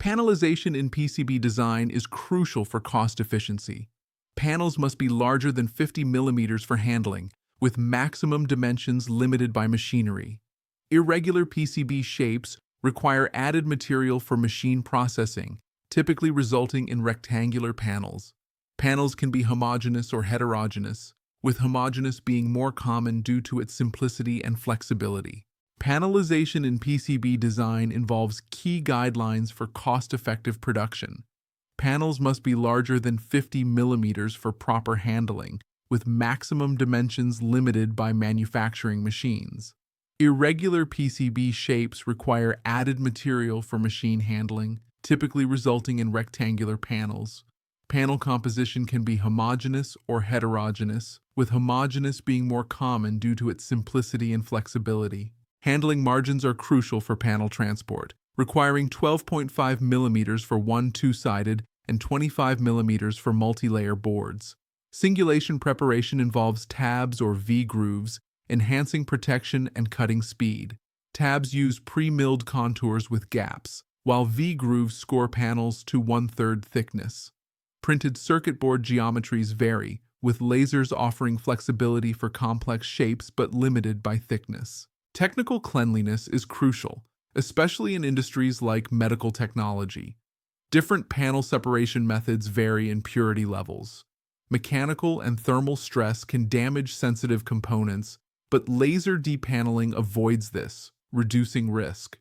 Panelization in PCB design is crucial for cost efficiency. Panels must be larger than 50 millimeters for handling, with maximum dimensions limited by machinery. Irregular PCB shapes require added material for machine processing, typically resulting in rectangular panels. Panels can be homogeneous or heterogeneous, with homogeneous being more common due to its simplicity and flexibility. Panelization in PCB design involves key guidelines for cost-effective production. Panels must be larger than 50 millimeters for proper handling, with maximum dimensions limited by manufacturing machines. Irregular PCB shapes require added material for machine handling, typically resulting in rectangular panels. Panel composition can be homogeneous or heterogeneous, with homogeneous being more common due to its simplicity and flexibility. Handling margins are crucial for panel transport, requiring 12.5 millimeters for one two-sided and 25 millimeters for multi-layer boards. Singulation preparation involves tabs or V-grooves, enhancing protection and cutting speed. Tabs use pre-milled contours with gaps, while V-grooves score panels to 1/3 thickness. Printed circuit board geometries vary, with lasers offering flexibility for complex shapes but limited by thickness. Technical cleanliness is crucial, especially in industries like medical technology. Different panel separation methods vary in purity levels. Mechanical and thermal stress can damage sensitive components, but laser depaneling avoids this, reducing risk.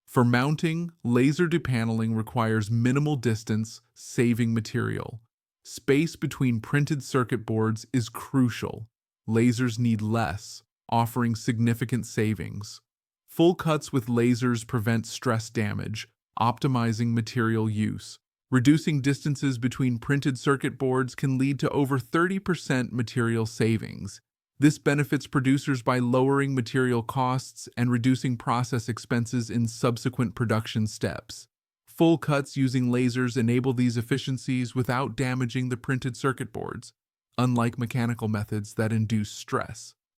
For mounting, laser depaneling requires minimal distance, saving material. Space between printed circuit boards is crucial. Lasers need less, offering significant savings. Full cuts with lasers prevent stress damage, optimizing material use. Reducing distances between printed circuit boards can lead to over 30% material savings. This benefits producers by lowering material costs and reducing process expenses in subsequent production steps. Full cuts using lasers enable these efficiencies without damaging the printed circuit boards, unlike mechanical methods that induce stress.